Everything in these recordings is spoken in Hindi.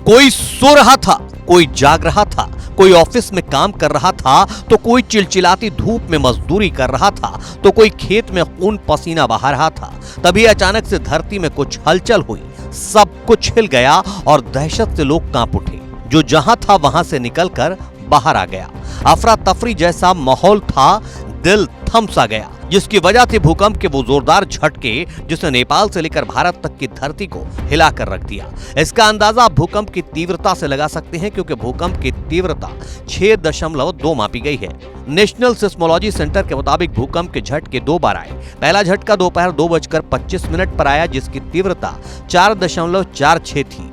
कोई सो रहा था, कोई जाग रहा था, कोई ऑफिस में काम कर रहा था तो कोई चिलचिलाती धूप में मजदूरी कर रहा था तो कोई खेत में खून पसीना बहा रहा था। तभी अचानक से धरती में कुछ हलचल हुई, सब कुछ हिल गया और दहशत से लोग कांप उठे। जो जहां था वहां से निकलकर बाहर आ गया। अफरा तफरी जैसा माहौल था, दिल थम सा गया, जिसकी वजह थी भूकंप के वो जोरदार झटके जिसने नेपाल से लेकर भारत तक की धरती को हिलाकर रख दिया। इसका अंदाजा आप भूकंप की तीव्रता से लगा सकते हैं, क्योंकि भूकंप की तीव्रता 6.2 मापी गई है। नेशनल सिस्मोलॉजी सेंटर के मुताबिक भूकंप के झटके 2 बार आए। पहला झटका दोपहर 2:25 पर आया, जिसकी तीव्रता 4.46 थी।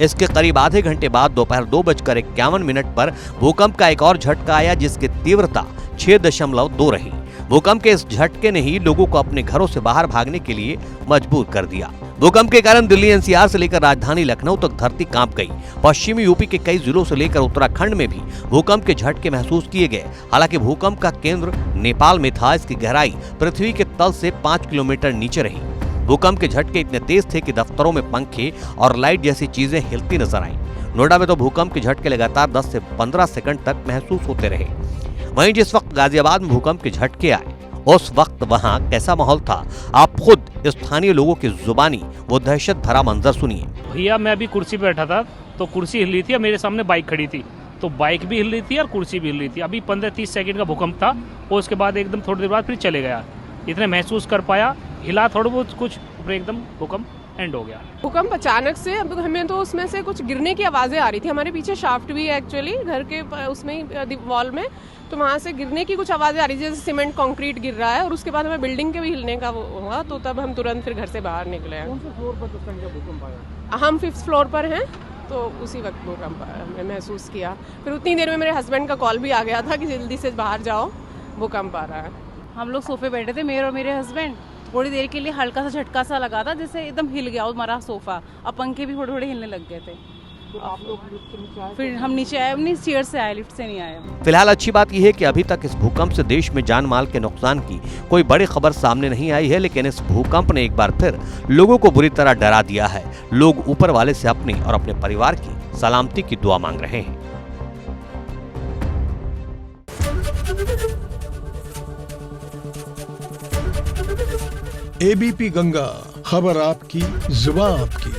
इसके करीब आधे घंटे बाद दोपहर 2:51 पर भूकंप का एक और झटका आया, जिसकी तीव्रता 6.2 रही। भूकंप के इस झटके ने ही लोगों को अपने घरों से बाहर भागने के लिए मजबूर कर दिया। भूकंप के कारण दिल्ली एनसीआर से लेकर राजधानी लखनऊ तक धरती कांप गई। पश्चिमी यूपी के कई जिलों से लेकर उत्तराखंड में भी भूकंप के झटके महसूस किए गए। हालांकि भूकंप का केंद्र नेपाल में था, इसकी गहराई पृथ्वी के तल से 5 किलोमीटर नीचे रही। भूकंप के झटके इतने तेज थे कि दफ्तरों में पंखे और लाइट जैसी चीजें हिलती नजर आईं। नोएडा में तो भूकंप के झटके लगातार 10 से 15 सेकंड तक महसूस होते रहे। वहीं जिस वक्त गाजियाबाद में भूकंप के झटके आए, उस वक्त वहां कैसा माहौल था, आप खुद स्थानीय लोगों की जुबानी वो दहशत भरा मंजर सुनिए। भैया मैं अभी कुर्सी पे बैठा था तो कुर्सी हिल रही थी और मेरे सामने बाइक खड़ी थी, तो बाइक भी हिल रही थी और कुर्सी भी हिल रही थी। अभी 15-30 सेकंड का भूकंप था और उसके बाद एकदम थोड़ी देर बाद फिर चले गया। इतने महसूस कर पाया, हिला थोड़ा बहुत कुछ, फिर एकदम भूकंप एंड हो गया। भूकंप अचानक से हमें तो उसमें से कुछ गिरने की आवाजें आ रही थी। हमारे पीछे शाफ्ट भी है एक्चुअली घर के उसमें ही वॉल में, तो वहाँ से गिरने की कुछ आवाजें आ रही थी, जैसे सीमेंट कंक्रीट गिर रहा है। और उसके बाद हमें बिल्डिंग के भी हिलने का वो हुआ, तो तब हम तुरंत फिर घर से बाहर निकले। कौन से फ्लोर पर जिस टाइम का भूकंप आया? हम 5th फ्लोर पर हैं, तो उसी वक्त भूकंप हमने महसूस किया। फिर उतनी देर में मेरे हस्बैंड का कॉल भी आ गया था कि जल्दी से बाहर जाओ, भूकंप आ रहा है। हम लोग सोफे बैठे थे, मेरे और मेरे हस्बैंड। थोड़ी देर के लिए हल्का सा झटका सा लगा था, जैसे एकदम हिल गया हमारा सोफा। अब पंखे भी थोड़े थोड़े हिलने लग गए थे। तो आप लोग लिफ्ट से नीचे आए? फिर हम नीचे आए, अपनी चेयर से आए, लिफ्ट से नहीं आए। फिलहाल अच्छी बात यह है कि अभी तक इस भूकंप से देश में जान माल के नुकसान की कोई बड़ी खबर सामने नहीं आई है, लेकिन इस भूकंप ने एक बार फिर लोगों को बुरी तरह डरा दिया है। लोग ऊपर वाले से अपनी और अपने परिवार की सलामती की दुआ मांग रहे हैं। एबीपी गंगा, खबर आपकी, जुबान आपकी।